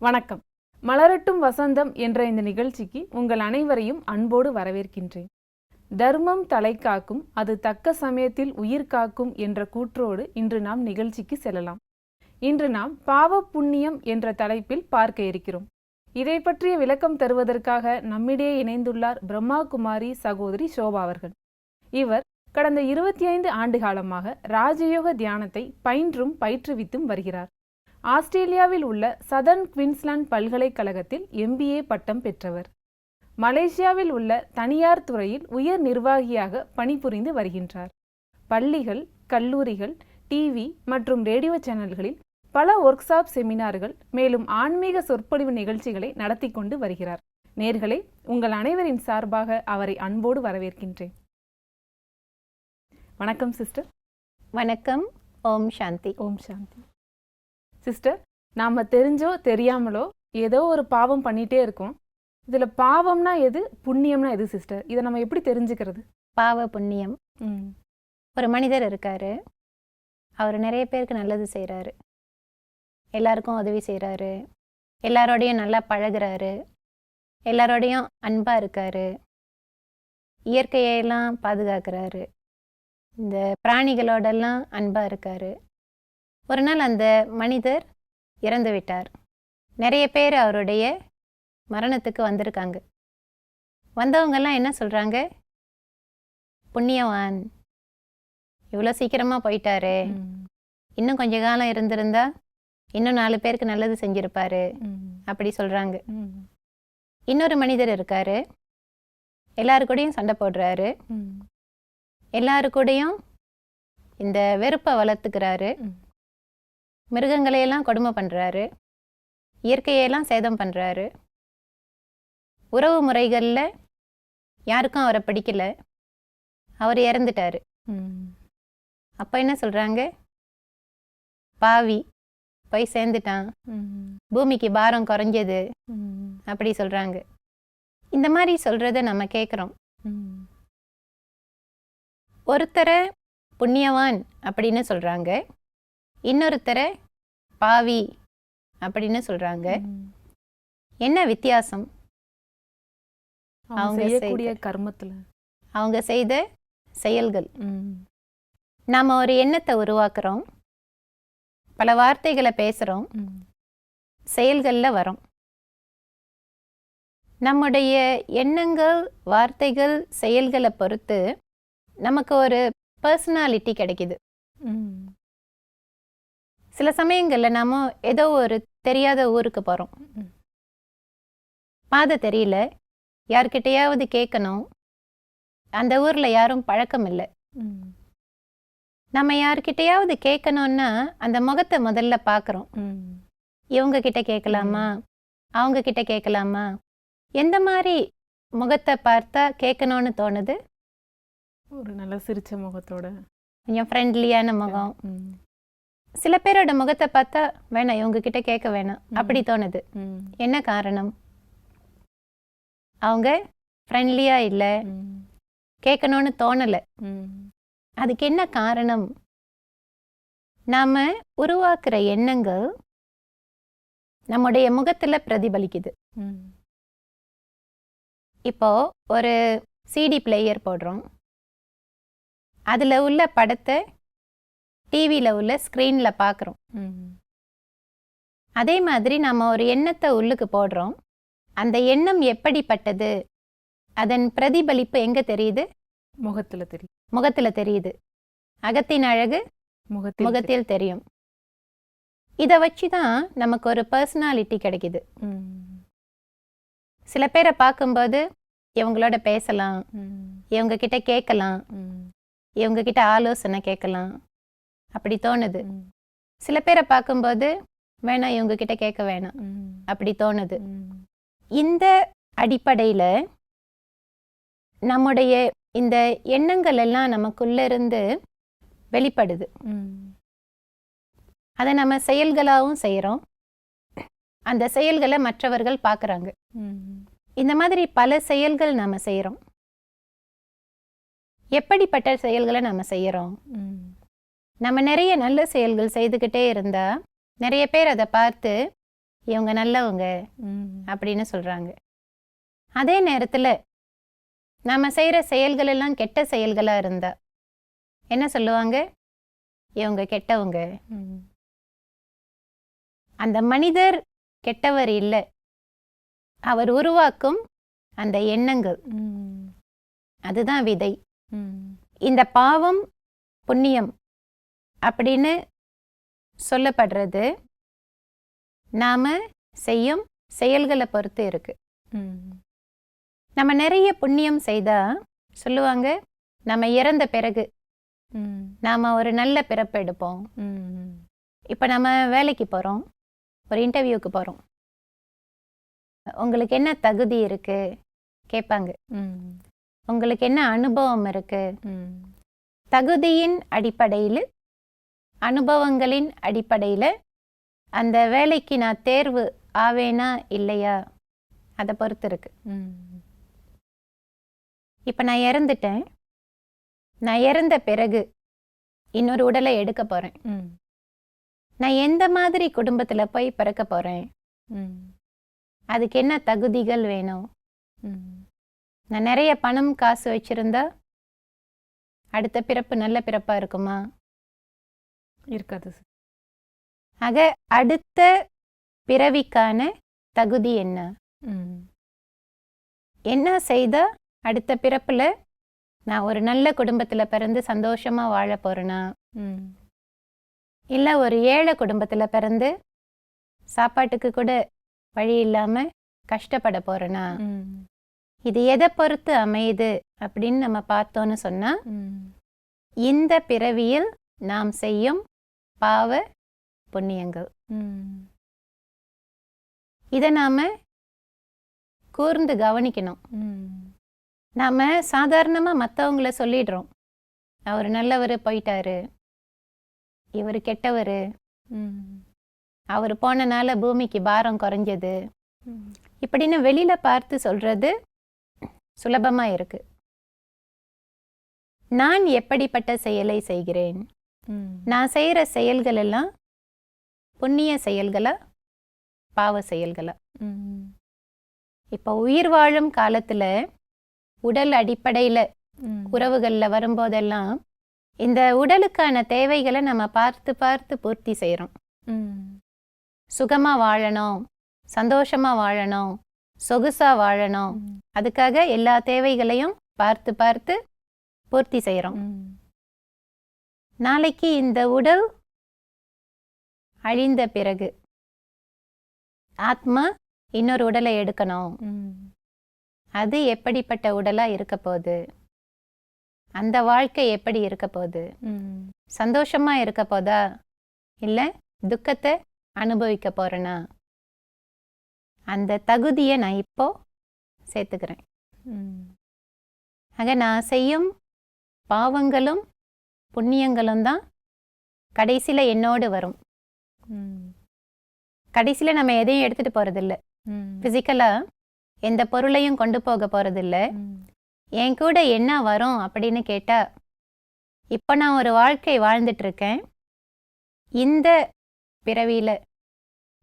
வணக்கம். மலரட்டும் வசந்தம் என்ற இந்த நிகழ்ச்சிக்கு உங்கள் அனைவரையும் அன்போடு வரவேற்கின்றேன். தர்மம் தலை காக்கும், அது தக்க சமயத்தில் உயிர் காக்கும் என்ற கூற்றோடு இன்று நாம் நிகழ்ச்சிக்கு செல்லலாம். இன்று நாம் பாவ புண்ணியம் என்ற தலைப்பில் பார்க்க இருக்கிறோம். இதை பற்றிய விளக்கம் தருவதற்காக நம்மிடையே இணைந்துள்ளார் பிரம்மா குமாரி சகோதரி ஷோபா அவர்கள். இவர் கடந்த 25 ஆண்டு காலமாக ராஜயோக தியானத்தை பயின்றும் பயிற்றுவித்தும் வருகிறார். ஆஸ்திரேலியாவில் உள்ள சதர்ன் குயின்ஸ்லாந்து பல்கலைக்கழகத்தில் MBA பட்டம் பெற்றவர். மலேசியாவில் உள்ள தனியார் துறையில் உயர் நிர்வாகியாக பணிபுரிந்து வருகின்றார். பள்ளிகள், கல்லூரிகள், டிவி மற்றும் ரேடியோ சேனல்களில் பல ஒர்க் ஷாப், செமினார்கள், மேலும் ஆன்மீக சொற்பொழிவு நிகழ்ச்சிகளை நடத்தி கொண்டு வருகிறார். நேயர்களே, உங்கள் அனைவரின் சார்பாக அவரை அன்போடு வரவேற்கின்றேன். வணக்கம் சிஸ்டர். வணக்கம். ஓம் சாந்தி. ஓம் சாந்தி. சிஸ்டர், நாம் தெரிஞ்சோ தெரியாமலோ ஏதோ ஒரு பாவம் பண்ணிகிட்டே இருக்கோம். இதில் பாவம்னா எது, புண்ணியம்னா எது சிஸ்டர்? இதை நம்ம எப்படி தெரிஞ்சுக்கிறது? பாவ புண்ணியம். ஒரு மனிதர் இருக்காரு. அவர் நிறைய பேருக்கு நல்லது செய்கிறாரு, எல்லாருக்கும் உதவி செய்கிறாரு, எல்லாரோடையும் நல்லா பழகிறாரு, எல்லாரோடையும் அன்பாக இருக்காரு, இயற்கையெல்லாம் பாதுகாக்கிறாரு, இந்த பிராணிகளோடெல்லாம் அன்பாக இருக்காரு. ஒரு நாள் அந்த மனிதர் இறந்து விட்டார். நிறைய பேர் அவருடைய மரணத்துக்கு வந்திருக்காங்க. வந்தவங்கெல்லாம் என்ன சொல்கிறாங்க? புண்ணியவான், இவ்வளோ சீக்கிரமாக போயிட்டாரு, இன்னும் கொஞ்ச காலம் இருந்திருந்தா இன்னும் 4 பேருக்கு நல்லது செஞ்சுருப்பாரு, அப்படி சொல்கிறாங்க. இன்னொரு மனிதர் இருக்காரு. எல்லாரு கூடயும் சண்டை போடுறாரு, எல்லாரு கூடயும் இந்த வெறுப்பை வளர்த்துக்கிறாரு, மிருகங்களையெல்லாம் கொடுமை பண்ணுறாரு, இயற்கையெல்லாம் சேதம் பண்ணுறாரு, உறவு முறைகளில் யாருக்கும் அவரை பிடிக்கல, அவர் இறந்துட்டார். அப்போ என்ன சொல்கிறாங்க? பாவி, போய் சேர்ந்துட்டான், பூமிக்கு பாரம் குறைஞ்சது, அப்படி சொல்கிறாங்க. இந்த மாதிரி சொல்கிறத நம்ம கேட்குறோம். ஒருத்தரை புண்ணியவான் அப்படின்னு சொல்கிறாங்க, இன்னொருத்தரை பாவி அப்படின்னு சொல்கிறாங்க. என்ன வித்தியாசம்? அவங்க செய்யக்கூடிய கர்மத்தில், அவங்க செய்த செயல்கள். நாம் ஒரு எண்ணத்தை உருவாக்குறோம், பல வார்த்தைகளை பேசுகிறோம், செயல்களில் வரோம். நம்முடைய எண்ணங்கள், வார்த்தைகள், செயல்களை பொறுத்து நமக்கு ஒரு பர்சனாலிட்டி கிடைக்குது. சில சமயங்களில் நாம் ஏதோ ஒரு தெரியாத ஊருக்கு போகிறோம், பாதை தெரியல, யார்கிட்டையாவது கேட்கணும், அந்த ஊரில் யாரும் பழக்கம் இல்லை. நம்ம யார்கிட்டையாவது கேட்கணுன்னா அந்த முகத்தை முதல்ல பார்க்குறோம். இவங்க கிட்ட கேட்கலாமா, அவங்க கிட்ட கேட்கலாமா, எந்த மாதிரி முகத்தை பார்த்தா கேட்கணும்னு தோணுது? ஒரு நல்ல சிரிச்ச முகத்தோட, கொஞ்சம் ஃப்ரெண்ட்லியான முகம். சில பேரோட முகத்தை பார்த்தா வேணாம், இவங்க கிட்ட கேட்க வேணாம், அப்படி தோணுது. என்ன காரணம்? அவங்க ஃப்ரெண்ட்லியாக இல்லை, கேட்கணும்னு தோணலை. அதுக்கு என்ன காரணம்? நாம் உருவாக்குற எண்ணங்கள் நம்முடைய முகத்தில் பிரதிபலிக்குது. இப்போ ஒரு CD பிளேயர் போடுறோம், அதில் உள்ள படத்தை டிவியில் உள்ள ஸ்க்ரீனில் பார்க்குறோம். அதே மாதிரி நம்ம ஒரு எண்ணத்தை உள்ளுக்கு போடுறோம், அந்த எண்ணம் எப்படிப்பட்டது, அதன் பிரதிபலிப்பு எங்கே தெரியுது? முகத்தில் தெரியும். முகத்தில் தெரியுது. அகத்தின் அழகு முகத்தில் தெரியும். இதை வச்சு தான் நமக்கு ஒரு பர்சனாலிட்டி கிடைக்குது. சில பேரை பார்க்கும்போது இவங்களோட பேசலாம், இவங்க கிட்ட கேட்கலாம், இவங்க கிட்ட ஆலோசனை கேட்கலாம், அப்படி தோணுது. சில பேரை பார்க்கும்போது வேணாம், இவங்க கிட்ட கேட்க வேணாம், அப்படி தோணுது. இந்த அடிப்படையில் நம்முடைய இந்த எண்ணங்கள் எல்லாம் நமக்குள்ள இருந்து வெளிப்படுது. அதை நம்ம செயல்களாகவும் செய்கிறோம், அந்த செயல்களை மற்றவர்கள் பார்க்குறாங்க. இந்த மாதிரி பல செயல்கள் நம்ம செய்கிறோம். எப்படிப்பட்ட செயல்களை நம்ம செய்கிறோம்? நம்ம நிறைய நல்ல செயல்கள் செய்துக்கிட்டே இருந்தால் நிறைய பேர் அதை பார்த்து இவங்க நல்லவங்க அப்படின்னு சொல்றாங்க. அதே நேரத்துல நாம செய்யற செயல்கள் எல்லாம் கெட்ட செயல்களா இருந்தா என்ன சொல்லுவாங்க? இவங்க கெட்டவங்க. அந்த மனிதர் கெட்டவர் இல்லை, அவர் உருவாக்கும் அந்த எண்ணங்கள், அதுதான் விதை. இந்த பாவம் புண்ணியம் அப்படின்னு சொல்லப்படுறது நாம செய்யும் செயல்களை பொறுத்து இருக்கு. நம்ம நிறைய புண்ணியம் செய்தா சொல்லுவாங்க, நம்ம இறந்த பிறகு நாம ஒரு நல்ல பிறப்பு எடுப்போம். இப்ப நம்ம வேலைக்கு போறோம், ஒரு இன்டர்வியூக்கு போறோம். உங்களுக்கு என்ன தகுதி இருக்கு கேட்பாங்க. உங்களுக்கு என்ன அனுபவம் இருக்கு? தகுதியின் அடிப்படையில், அனுபவங்களின் அடிப்படையில் அந்த வேலைக்கு நான் தேர்வு ஆவேனா இல்லையா அதை பொறுத்து இருக்கு. இப்போ நான் இறந்துட்டேன், நான் இறந்த பிறகு இன்னொரு உடலை எடுக்க போறேன். நான் எந்த மாதிரி குடும்பத்துல போய் பிறக்க போறேன்? அதுக்கு என்ன தகுதிகள் வேணும்? நான் நிறைய பணம் காசு வச்சிருந்தா அடுத்த பிறப்பு நல்ல பிறப்பா இருக்குமா? இருக்காது. ஆக அடுத்த பிறவிக்கான தகுதி என்ன? என்ன செய்தா அடுத்த பிறப்புல நான் ஒரு நல்ல குடும்பத்துல பிறந்து சந்தோஷமா வாழ போறேனா, இல்ல ஒரு ஏழை குடும்பத்துல பிறந்து சாப்பாட்டுக்கு கூட வழி இல்லாம கஷ்டப்பட போறேனா? இது எதை பொறுத்து அமையுது அப்படின்னு நம்ம பார்த்தோன்னு சொன்னா, இந்த பிறவியில் நாம் செய்யும் பாவ புண்ணியங்கள், இதை நாம கூர்ந்து கவனிக்கணும். நாம சாதாரணமா மற்றவங்கள சொல்லிடுறோம், அவர் நல்லவர் போயிட்டாரு, இவர் கெட்டவர், அவர் போனனால பூமிக்கு பாரம் குறைஞ்சது, இப்படின்னு வெளியில பார்த்து சொல்றது சுலபமா இருக்கு. நான் எப்படிப்பட்ட செயலை செய்கிறேன்? நான் செய்யற செயல்கள் எல்லாம் புண்ணிய செயல்களா பாவ செயல்களா? இப்ப உயிர் வாழும் காலத்துல உடல் அடிப்படையில உறவுகள்ல வரும்போதெல்லாம் இந்த உடலுக்கான தேவைகளை நம்ம பார்த்து பார்த்து பூர்த்தி செய்யறோம். சுகமா வாழணும், சந்தோஷமா வாழணும், சொகுசா வாழணும், அதுக்காக எல்லா தேவைகளையும் பார்த்து பார்த்து பூர்த்தி செய்யறோம். நாளைக்கு இந்த உடல் அழிந்த பிறகு ஆத்மா இன்னொரு உடலை எடுக்கணும். அது எப்படிப்பட்ட உடலா இருக்க போகுது? அந்த வாழ்க்கை எப்படி இருக்க போகுது? சந்தோஷமா இருக்க போதா இல்ல துக்கத்தை அனுபவிக்க போறேனா? அந்த தகுதியை நான் இப்போ சேர்த்துக்கிறேன். ஆக நான் செய்யும் பாவங்களும் புண்ணியங்களும் தான் கடைசியில என்னோடு வரும். கடைசியில நம்ம எதையும் எடுத்துட்டு போறதில்லை, பிசிக்கலா எந்த பொருளையும் கொண்டு போக போறதில்லை. என் கூட என்ன வரும் அப்படின்னு கேட்டா, இப்போ நான் ஒரு வாழ்க்கை வாழ்ந்துட்டு இருக்கேன், இந்த பிறவியில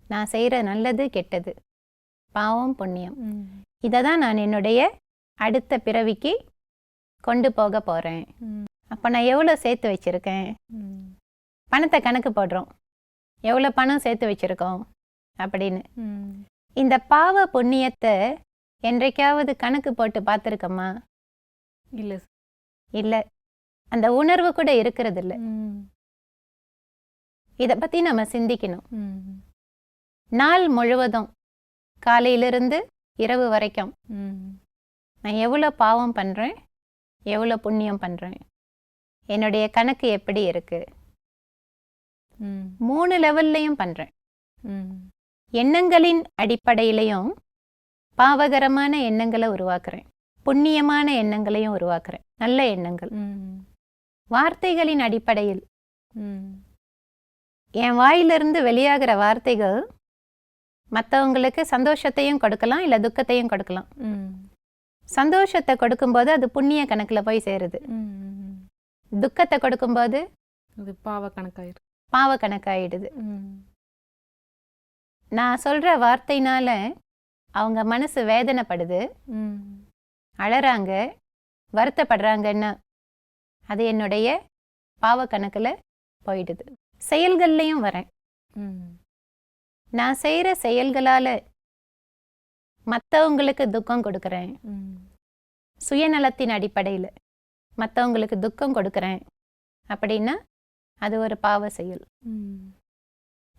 நான் செய்யற நல்லது கெட்டது, பாவம் புண்ணியம், இதை தான் நான் என்னுடைய அடுத்த பிறவிக்கு கொண்டு போக போறேன். அப்போ நான் எவ்வளோ சேர்த்து வச்சிருக்கேன்? பணத்தை கணக்கு போடுறோம், எவ்வளோ பணம் சேர்த்து வச்சிருக்கோம் அப்படின்னு. இந்த பாவ புண்ணியத்தை என்றைக்காவது கணக்கு போட்டு பார்த்துருக்கோமா? இல்லை இல்லை, அந்த உணர்வு கூட இருக்கிறது இல்லை. இதை பற்றி நம்ம சிந்திக்கணும். நாள் முழுவதும் காலையிலிருந்து இரவு வரைக்கும் நான் எவ்வளோ பாவம் பண்ணுறேன், எவ்வளோ புண்ணியம் பண்ணுறேன், என்னுடைய கணக்கு எப்படி இருக்கு? 3 லெவல்லையும் பண்ணுறேன். எண்ணங்களின் அடிப்படையிலையும் பாவகரமான எண்ணங்களை உருவாக்குறேன், புண்ணியமான எண்ணங்களையும் உருவாக்குறேன், நல்ல எண்ணங்கள். வார்த்தைகளின் அடிப்படையில் என் வாயிலிருந்து வெளியாகிற வார்த்தைகள் மற்றவங்களுக்கு சந்தோஷத்தையும் கொடுக்கலாம், இல்லை துக்கத்தையும் கொடுக்கலாம். சந்தோஷத்தை கொடுக்கும்போது அது புண்ணிய கணக்கில் போய் சேருது. துக்கத்தை கொடுக்கும்போது அது பாவ கணக்காயிடுது. பாவ கணக்காயிடுது. நான் சொல்ற வார்த்தையினால அவங்க மனசு வேதனைப்படுது, அழறாங்க, வருத்தப்படுறாங்கன்னா அது என்னுடைய பாவ கணக்குல போயிடுது. செயல்கள்லையும் வரேன். நான் செய்யற செயல்களால மற்றவங்களுக்கு துக்கம் கொடுக்குறேன், சுயநலத்தின் அடிப்படையில் மற்றவங்களுக்கு துக்கம் கொடுக்குறேன் அப்படின்னா அது ஒரு பாவ செயல்.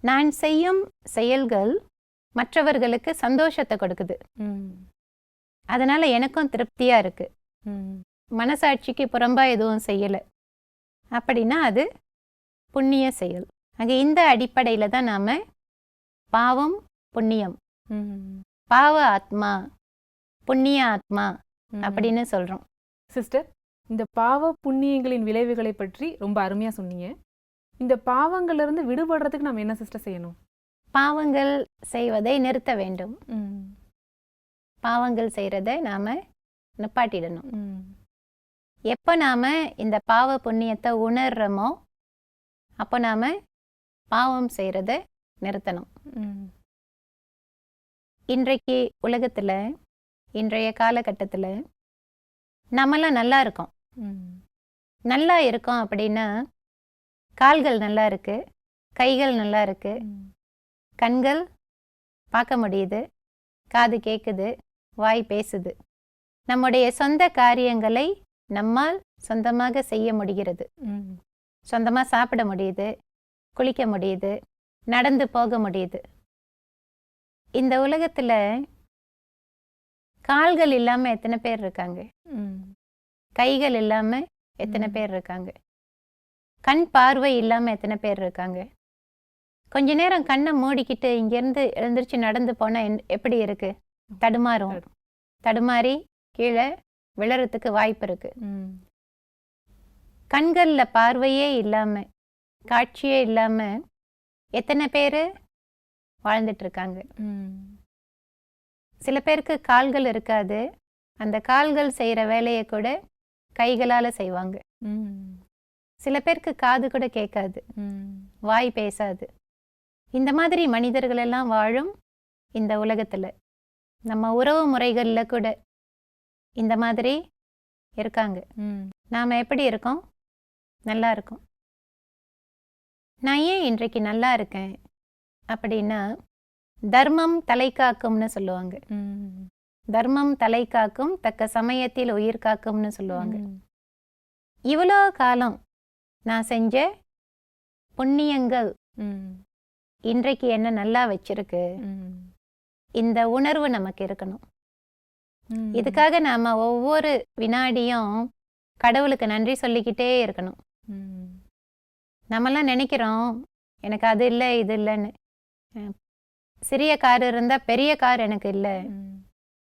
நான் செய்யும் செயல்கள் மற்றவர்களுக்கு சந்தோஷத்தை கொடுக்குது, அதனால எனக்கும் திருப்தியா இருக்கு, மனசாட்சிக்கு புறம்பா எதுவும் செய்யலை அப்படின்னா அது புண்ணிய செயல். ஆக இந்த அடிப்படையில் தான் நாம பாவம் புண்ணியம், பாவ ஆத்மா புண்ணிய ஆத்மா அப்படின்னு சொல்றோம். சிஸ்டர், இந்த பாவ புண்ணியங்களின் விளைவுகளை பற்றி ரொம்ப அருமையா சொன்னீங்க. இந்த பாவங்கள்ல இருந்து விடுபடுறதுக்கு நம்ம என்ன சிஸ்டர் செய்யணும்? பாவங்கள் செய்வதை நிறுத்த வேண்டும். பாவங்கள் செய்யறதை நாம நிப்பாட்டிடணும். எப்போ நாம இந்த பாவ புண்ணியத்தை உணர்றோமோ அப்போ நாம பாவம் செய்யறத நிறுத்தணும். இன்றைக்கு உலகத்துல, இன்றைய காலகட்டத்தில் நம்மளாம் நல்லா இருக்கோம். நல்லா இருக்கோம் அப்படின்னா கால்கள் நல்லா இருக்கு, கைகள் நல்லா இருக்கு, கண்கள் பார்க்க முடியுது, காது கேட்குது, வாய் பேசுது. நம்முடைய சொந்த காரியங்களை நம்மால் சொந்தமாக செய்ய முடிகிறது, சொந்தமாக சாப்பிட முடியுது, குளிக்க முடியுது, நடந்து போக முடியுது. இந்த உலகத்துல கால்கள் இல்லாம எத்தனை பேர் இருக்காங்க, கைகள் இல்லாம எத்தனை பேர் இருக்காங்க, கண் பார்வை இல்லாம எத்தனை பேர் இருக்காங்க. கொஞ்ச நேரம் கண்ணை மூடிக்கிட்டு இங்கேருந்து எழுந்திரிச்சு நடந்து போனா எப்படி இருக்கு? தடுமாறும், தடுமாறி கீழே விழறதுக்கு வாய்ப்பு இருக்கு. கண்கள்ல பார்வையே இல்லாம, காட்சியே இல்லாம எத்தனை பேர் வாழ்ந்துட்டு இருக்காங்க. சில பேருக்கு கால்கள் இருக்காது, அந்த கால்கள் செய்யற வேலையை கூட கைகளால செய்வாங்க. சில பேருக்கு காது கூட கேட்காது, வாய் பேசாது. இந்த மாதிரி மனிதர்கள் எல்லாம் வாழும் இந்த உலகத்துல. நம்ம உறவு முறைகள்ல கூட இந்த மாதிரி இருக்காங்க. நாம எப்படி இருக்கோம்? நல்லா இருக்கோம். நான் ஏன் இன்றைக்கு நல்லா இருக்கேன் அப்படின்னா தர்மம் தலை காக்கும்னு சொல்லுவாங்க. தர்மம் தலை காக்கும், தக்க சமயத்தில் உயிர் காக்கும்னு சொல்லுவாங்க. இவ்வளோ காலம் நான் செஞ்ச புண்ணியங்கள் இன்றைக்கு என்ன நல்லா வச்சிருக்கு. இந்த உணர்வு நமக்கு இருக்கணும். இதுக்காக நாம ஒவ்வொரு வினாடியும் கடவுளுக்கு நன்றி சொல்லிக்கிட்டே இருக்கணும். நம்மெல்லாம் நினைக்கிறோம் எனக்கு அது இல்லை இது இல்லைன்னு. சிறிய கார் இருந்தா பெரிய கார் எனக்கு இல்லை,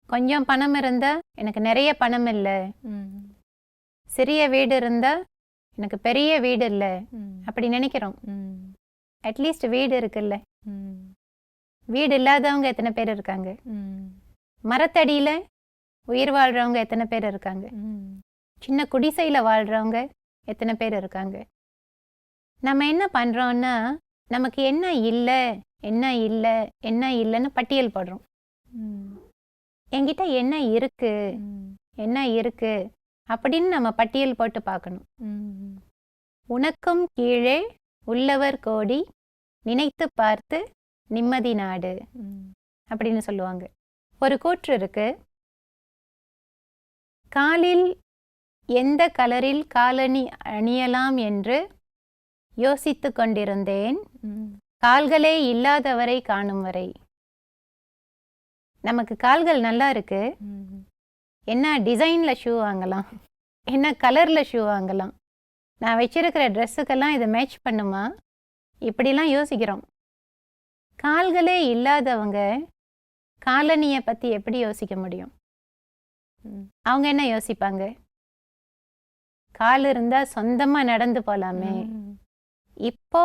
கொஞ்சம் பணம் இருந்தா எனக்கு நிறைய பணம் இல்லை, சிறிய வீடு இருந்தா எனக்கு பெரிய வீடு இல்லை அப்படி நினைக்கிறோம். அட்லீஸ்ட் வீடு இருக்குல்ல. வீடு இல்லாதவங்க எத்தனை பேர் இருக்காங்க? மரத்தடியில உயிர் வாழ்றவங்க எத்தனை பேர் இருக்காங்க? சின்ன குடிசையில வாழ்றவங்க எத்தனை பேர் இருக்காங்க? நம்ம என்ன பண்றோம்னா நமக்கு என்ன இல்லை என்ன இல்லை என்ன இல்லைன்னு பட்டியல் போடுறோம். என்கிட்ட என்ன இருக்கு என்ன இருக்கு அப்படின்னு நம்ம பட்டியல் போட்டு பார்க்கணும். உனக்கும் கீழே உள்ளவர் கோடி, நினைத்து பார்த்து நிம்மதி நாடு அப்படின்னு சொல்லுவாங்க. ஒரு கூற்று இருக்கு, காலில் எந்த கலரில் காலணி அணியலாம் என்று யோசித்து கொண்டிருந்தேன், கால்களே இல்லாதவரை காணும் வரை. நமக்கு கால்கள் நல்லா இருக்கு, என்ன டிசைன்ல ஷூ வாங்கலாம், என்ன கலர்ல ஷூ வாங்கலாம், நான் வச்சிருக்கிற ட்ரெஸ்ஸுக்கெல்லாம் இதை மேட்ச் பண்ணுமா, இப்படிலாம் யோசிக்கிறோம். கால்களே இல்லாதவங்க காலணியை பத்தி எப்படி யோசிக்க முடியும்? அவங்க என்ன யோசிப்பாங்க? கால் இருந்தா சொந்தமா நடந்து போலாமே. இப்போ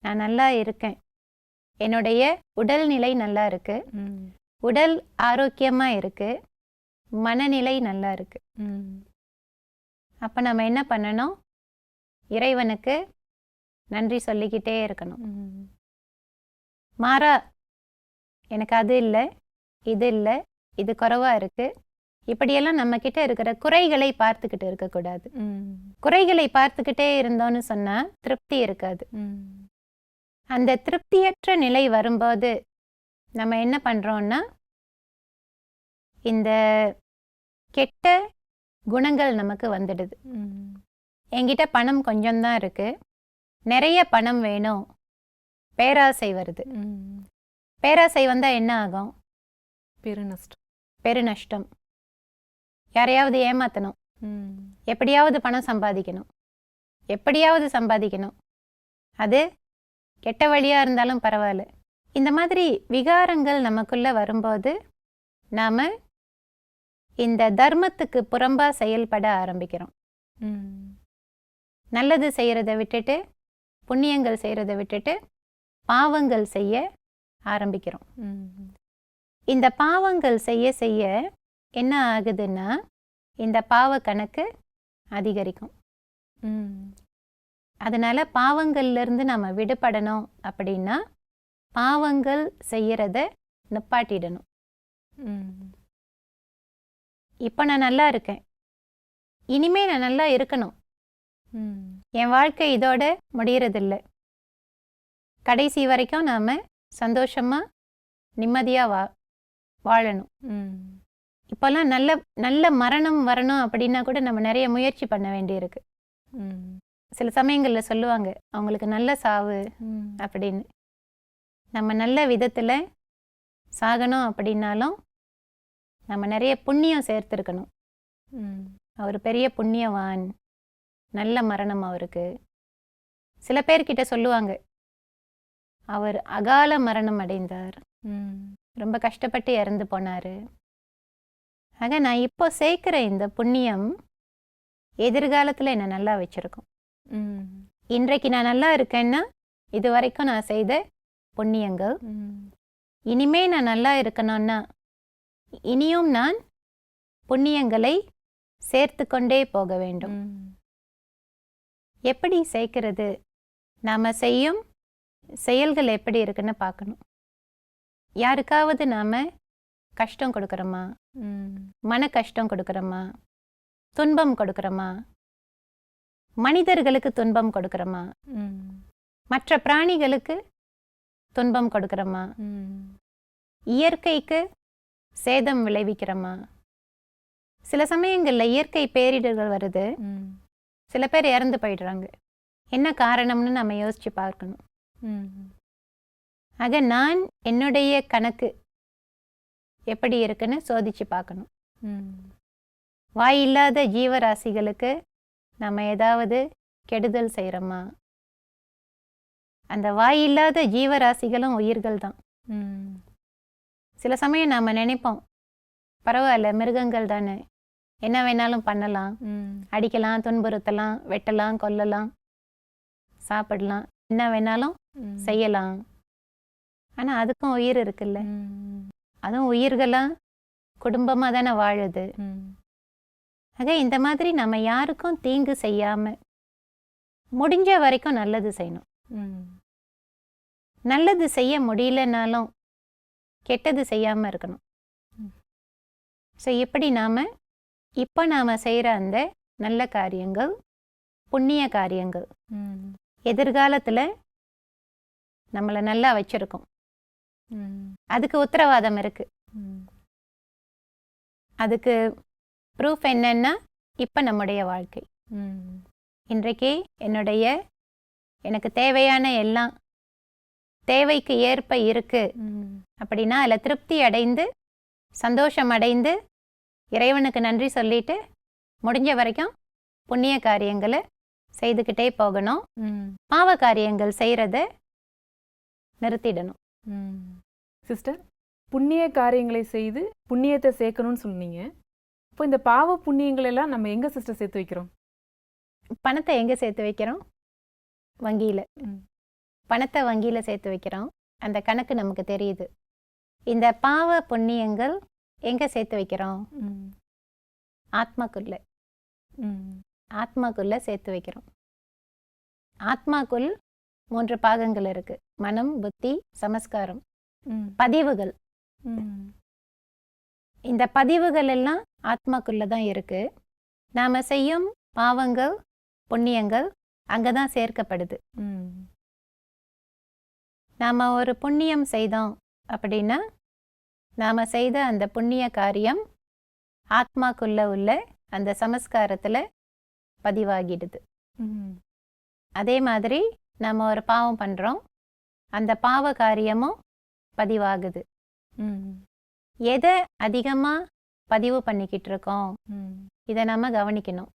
நான் நல்லா இருக்கேன், என்னுடைய உடல்நிலை நல்லா இருக்கு, உடல் ஆரோக்கியமா இருக்கு, மனநிலை நல்லா இருக்கு. அப்ப நம்ம என்ன பண்ணணும்? இறைவனுக்கு நன்றி சொல்லிக்கிட்டே இருக்கணும். மாறா எனக்கு அது இல்லை, இது இல்லை, இது குறைவா இருக்கு, இப்படியெல்லாம் நம்ம கிட்ட இருக்கிற குறைகளை பார்த்துக்கிட்டு இருக்கக்கூடாது. குறைகளை பார்த்துக்கிட்டே இருந்தோம்னு சொன்னா திருப்தி இருக்காது. அந்த திருப்தியற்ற நிலை வரும்போது நம்ம என்ன பண்றோம்னா, இந்த கெட்ட குணங்கள் நமக்கு வந்துடுது. என்கிட்ட பணம் கொஞ்சம்தான் இருக்கு, நிறைய பணம் வேணும், பேராசை வருது. பேராசை வந்தா என்ன ஆகும்? பெருநஷ்டம். யாரையாவது ஏமாத்தணும், எப்படியாவது பணம் சம்பாதிக்கணும். அது கெட்ட வழியா இருந்தாலும் பரவாயில்ல. இந்த மாதிரி விகாரங்கள் நமக்குள்ள வரும்போது நாம இந்த தர்மத்துக்கு புறம்பா செயல்பட ஆரம்பிக்கிறோம். நல்லது செய்யறதை விட்டுட்டு, புண்ணியங்கள் செய்யறதை விட்டுட்டு பாவங்கள் செய்ய ஆரம்பிக்கிறோம். இந்த பாவங்கள் செய்ய செய்ய என்ன ஆகுதுன்னா, இந்த பாவ கணக்கு அதிகரிக்கும். அதனால பாவங்கள்ல இருந்து நம்ம விடுபடணும் அப்படின்னா பாவங்கள் செய்யறத நிப்பாட்டிடணும். இப்ப நான் நல்லா இருக்கேன், இனிமே நான் நல்லா இருக்கணும், என் வாழ்க்கை இதோட முடியறதில்ல, கடைசி வரைக்கும் நாம சந்தோஷமா நிம்மதியா வாழணும். இப்பெல்லாம் நல்ல நல்ல மரணம் வரணும் அப்படின்னா கூட நம்ம நிறைய முயற்சி பண்ண வேண்டியிருக்கு. சில சமயங்கள்ல சொல்லுவாங்க அவங்களுக்கு நல்ல சாவு அப்படின்னு. நம்ம நல்ல விதத்துல சாகணும் அப்படின்னாலும் நம்ம நிறைய புண்ணியம் சேர்த்திருக்கணும். அவர் பெரிய புண்ணியவான், நல்ல மரணம் அவருக்கு. சில பேர்கிட்ட சொல்லுவாங்க அவர் அகால மரணம் அடைந்தார், ரொம்ப கஷ்டப்பட்டு இறந்து போனாரு. ஆக நான் இப்போ சேர்க்கிற இந்த புண்ணியம் எதிர்காலத்துல என்ன நல்லா வச்சிருக்கும். இன்றைக்கு நான் நல்லா இருக்கேன்னா இது வரைக்கும் நான் செய்த புண்ணியங்கள். இனிமே நான் நல்லா இருக்கணும்னா இனியும் நான் புண்ணியங்களை சேர்த்து கொண்டே போக வேண்டும். எப்படி சேர்க்கிறது? நாம செய்யும் செயல்கள் எப்படி இருக்குன்னு பார்க்கணும். யாருக்காவது நாம கஷ்டம் கொடுக்குறோமா, மன கஷ்டம் கொடுக்குறோமா, துன்பம் கொடுக்குறோமா, மனிதர்களுக்கு துன்பம் கொடுக்குறோமா, மற்ற பிராணிகளுக்கு துன்பம் கொடுக்குறோமா, இயற்கைக்கு சேதம் விளைவிக்கிறோமா? சில சமயங்கள்ல இயற்கை பேரிடர்கள் வருது, சில பேர் இறந்து போயிடுறாங்க. என்ன காரணம்னு நம்ம யோசிச்சு பார்க்கணும். ஆக நான் என்னுடைய கணக்கு எப்படி இருக்குன்னு சோதிச்சு பார்க்கணும். வாயில்லாத ஜீவராசிகளுக்கு நம்ம ஏதாவது கெடுதல் செய்கிறோமா? அந்த வாயில்லாத ஜீவராசிகளும் உயிர்கள் தான். சில சமயம் நாம் நினைப்போம் பரவாயில்ல, மிருகங்கள் தானே, என்ன வேணாலும் பண்ணலாம், அடிக்கலாம், துன்புறுத்தலாம், வெட்டலாம், கொல்லலாம், சாப்பிடலாம், என்ன வேணாலும் செய்யலாம். ஆனால் அதுக்கும் உயிர் இருக்குல்ல, அதுவும் உயிர்களாக குடும்பமாக தானே வாழுது. ஆக இந்த மாதிரி நம்ம யாருக்கும் தீங்கு செய்யாம முடிஞ்ச வரைக்கும் நல்லது செய்யணும். நல்லது செய்ய முடியலனாலும் கெட்டது செய்யாம இருக்கணும். ஸோ இப்படி இப்போ நாம செய்கிற அந்த நல்ல காரியங்கள், புண்ணிய காரியங்கள் எதிர்காலத்தில் நம்மளை நல்லா வச்சிருக்கோம். அதுக்கு உத்தரவாதம் இருக்கு. அதுக்கு ப்ரூஃப் என்னன்னா இப்போ நம்முடைய வாழ்க்கை. இன்றைக்கு எனக்கு தேவையான எல்லாம் தேவைக்கு ஏற்ப இருக்கு அப்படின்னா அதில் திருப்தி அடைந்து சந்தோஷம் அடைந்து இறைவனுக்கு நன்றி சொல்லிட்டு முடிஞ்ச வரைக்கும் புண்ணிய காரியங்களை செய்துக்கிட்டே போகணும். பாவ காரியங்கள் செய்கிறத நிறுத்திடணும். சிஸ்டர், புண்ணிய காரியங்களை செய்து புண்ணியத்தை சேர்க்கணும்னு சொன்னீங்க. இப்போ இந்த பாவ புண்ணியங்கள் எல்லாம் நம்ம எங்கே சிஸ்டர் சேர்த்து வைக்கிறோம்? பணத்தை எங்கே சேர்த்து வைக்கிறோம்? வங்கியில். பணத்தை வங்கியில் சேர்த்து வைக்கிறோம். அந்த கணக்கு நமக்கு தெரியுது. இந்த பாவ புண்ணியங்கள் எங்கே சேர்த்து வைக்கிறோம்? ஆத்மாக்குள்ள. ஆத்மாக்குள்ள சேர்த்து வைக்கிறோம். ஆத்மாக்குள் 3 பாகங்கள் இருக்கு: மனம், புத்தி, சமஸ்காரம். பதிவுகள். இந்த பதிவுகள் எல்லாம் ஆத்மாக்குள்ள தான் இருக்கு. நாம செய்யும் பாவங்கள் புண்ணியங்கள் அங்கதான் சேர்க்கப்படுது. நாம ஒரு புண்ணியம் செய்தோம் அப்படின்னா நாம செய்த அந்த புண்ணிய காரியம் ஆத்மாக்குள்ள உள்ள அந்த சமஸ்காரத்துல பதிவாகிடுது. அதே மாதிரி நம்ம ஒரு பாவம் பண்றோம், அந்த பாவ காரியமும் பதிவாகுது. எதை அதிகமா பதிவு பண்ணிக்கிட்டு இருக்கோம், இதை நாம கவனிக்கணும்.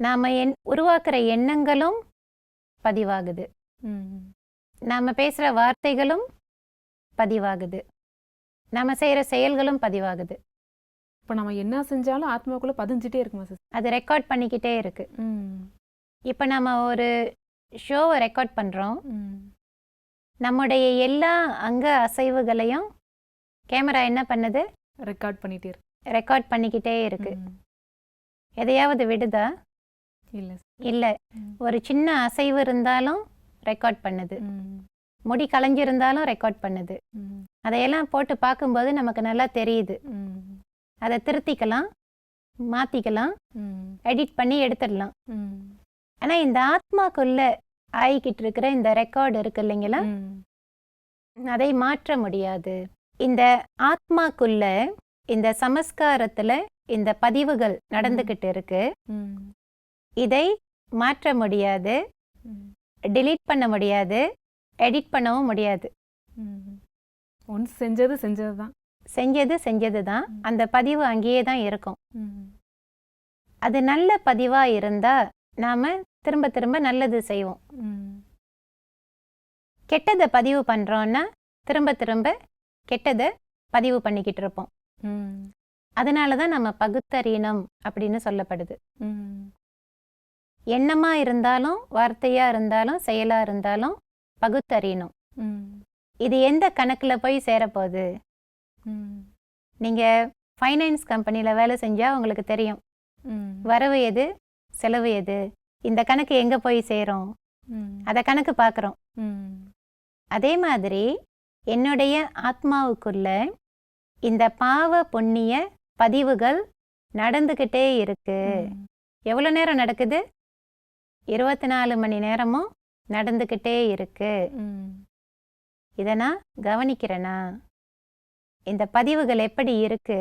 நாம உருவாக்குற எண்ணங்களும் பதிவாகுது, நாம பேசுற வார்த்தைகளும் பதிவாகுது, நாம செய்யற செயல்களும் பதிவாகுது. இப்போ நம்ம என்ன செஞ்சாலும் ஆத்மாக்குள்ள பதிஞ்சிட்டே இருக்குமா சிஸ்டர்? அது ரெக்கார்ட் பண்ணிக்கிட்டே இருக்கு. இப்போ நம்ம ஒரு ஷோவை ரெக்கார்ட் பண்றோம், நம்முடைய எல்லா அங்க அசைவுகளையும் கேமரா என்ன பண்ணுது? ரெக்கார்ட் பண்ணிட்டே இருக்கு. ரெக்கார்ட் பண்ணிக்கிட்டே இருக்கு. எதையாவது விடுதா? இல்ல இல்ல. ஒரு சின்ன அசைவு இருந்தாலும் ரெக்கார்ட் பண்ணுது, முடி களைஞ்சிருந்தாலும் ரெக்கார்ட் பண்ணுது. அதையெல்லாம் போட்டு பார்க்கும்போது நமக்கு நல்லா தெரியுது. அதை திருத்திக்கலாம், மாத்திக்கலாம், எடிட் பண்ணி எடுத்துடலாம். ஆனா இந்த ஆத்மாக்குள்ள ஆகிக்கிட்டு இருக்கிற இந்த ரெக்கார்டு இருக்கு இல்லைங்களா, அதை மாற்ற முடியாது. இந்த ஆத்மாக்குள்ள இந்த சமஸ்காரத்துல இந்த பதிவுகள் நடந்துகிட்டு இருக்கு. இதை மாற்ற முடியாது, டிலீட் பண்ண முடியாது, எடிட் பண்ணவும் முடியாது. ஒன்ஸ் செஞ்சதுதான், செஞ்சதுதான். அந்த பதிவு அங்கேயே தான் இருக்கும். அது நல்ல பதிவா இருந்தா நாம திரும்ப திரும்ப நல்லது செய்வோம். கெட்டதை பதிவு பண்றோம்னா திரும்ப திரும்ப கெட்டதை பதிவு பண்ணிக்கிட்டு இருப்போம். அதனாலதான் நம்ம பகுத்தறியணும் அப்படின்னு சொல்லப்படுது. எண்ணமா இருந்தாலும் வார்த்தையா இருந்தாலும் செயலா இருந்தாலும் பகுத்தறியணும். இது எந்த கணக்குல போய் சேரப்போகுது? நீங்க ஃபைனான்ஸ் கம்பெனில வேலை செஞ்சா உங்களுக்கு தெரியும், வரவு எது செலவு எது, இந்த கணக்கு எங்க போய் சேரும், அத கணக்கு பார்க்குறோம். அதே மாதிரி என்னுடைய ஆத்மாவுக்குள்ள இந்த பாவ புண்ணிய பதிவுகள் நடந்துகிட்டே இருக்கு. எவ்வளவு நேரம் நடக்குது? 24 மணி நேரமும் நடந்துகிட்டே இருக்கு. இதை நான் கவனிக்கிறேனா? இந்த பதிவுகள் எப்படி இருக்கு?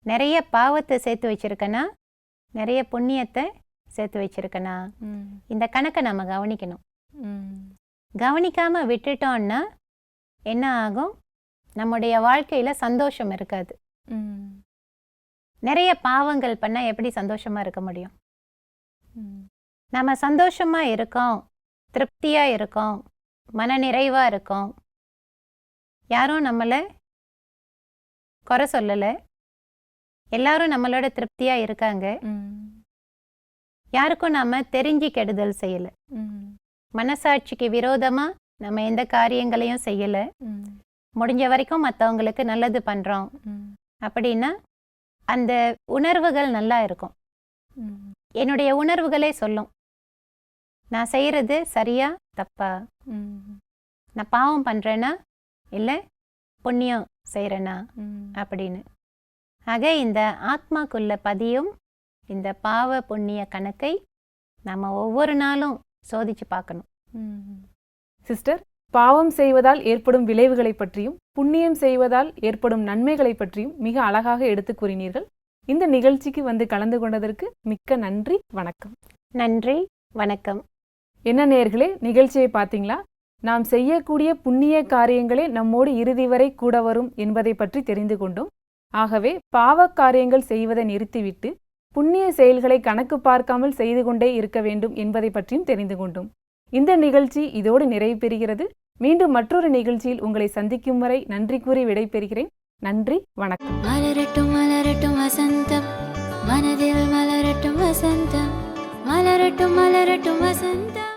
நிறைய பாவத்தை சேர்த்து வச்சிருக்கனா, நிறைய புண்ணியத்தை சேர்த்து வச்சிருக்கனா? இந்த கணக்கை நம்ம கவனிக்கணும். கவனிக்காம விட்டுட்டோம்னா என்ன ஆகும்? நம்முடைய வாழ்க்கையில சந்தோஷம் இருக்காது. நிறைய பாவங்கள் பண்ணா எப்படி சந்தோஷமா இருக்க முடியும்? நம்ம சந்தோஷமா இருக்கோம், திருப்தியா இருக்கோம், மன நிறைவா இருக்கோம், யாரும் நம்மள குறை சொல்லல, எல்லாரும் நம்மளோட திருப்தியா இருக்காங்க. யாருக்கும் நாம தெரிஞ்சு கெடுதல் செய்யல, மனசாட்சிக்கு விரோதமா நம்ம எந்த காரியங்களையும் செய்யல, முடிஞ்ச வரைக்கும் மற்றவங்களுக்கு நல்லது பண்றோம் அப்படின்னா அந்த உணர்வுகள் நல்லா இருக்கும். என்னுடைய உணர்வுகளே சொல்லும், நான் செய்யறது சரியா தப்பா, நான் பாவம் பண்றேனா இல்லை புண்ணியம் செய்யறேனா அப்படின்னு. ஆக இந்த ஆத்மாக்குள்ள பதியும் இந்த பாவ புண்ணிய கணக்கை நம்ம ஒவ்வொரு நாளும் சோதிச்சு பார்க்கணும். சிஸ்டர், பாவம் செய்வதால் ஏற்படும் விளைவுகளை பற்றியும் புண்ணியம் செய்வதால் ஏற்படும் நன்மைகளை பற்றியும் மிக அழகாக எடுத்து கூறினீர்கள். இந்த நிகழ்ச்சிக்கு வந்து கலந்து கொண்டதற்கு மிக்க நன்றி. வணக்கம். நன்றி, வணக்கம். என்ன நேயர்களே, நிகழ்ச்சியை பார்த்தீங்களா? நாம் செய்யக்கூடிய புண்ணிய காரியங்களே நம்மோடு இறுதி வரை கூட வரும் என்பதை பற்றி தெரிந்து கொண்டோம். ஆகவே பாவ காரியங்கள் செய்வதை நிறுத்திவிட்டு புண்ணிய செயல்களை கணக்கு பார்க்காமல் செய்து கொண்டே இருக்க வேண்டும் என்பதை பற்றியும் தெரிந்து கொண்டோம். இந்த நிகழ்ச்சி இதோடு நிறைவு பெறுகிறது. மீண்டும் மற்றொரு நிகழ்ச்சியில் உங்களை சந்திக்கும் வரை நன்றி கூறி விடைபெறுகிறேன். நன்றி, வணக்கம். மலரட்டும் மலரட்டும் வசந்தம், மனதில் மலரட்டும் வசந்தம், மலரட்டும் மலரட்டும் வசந்தம்.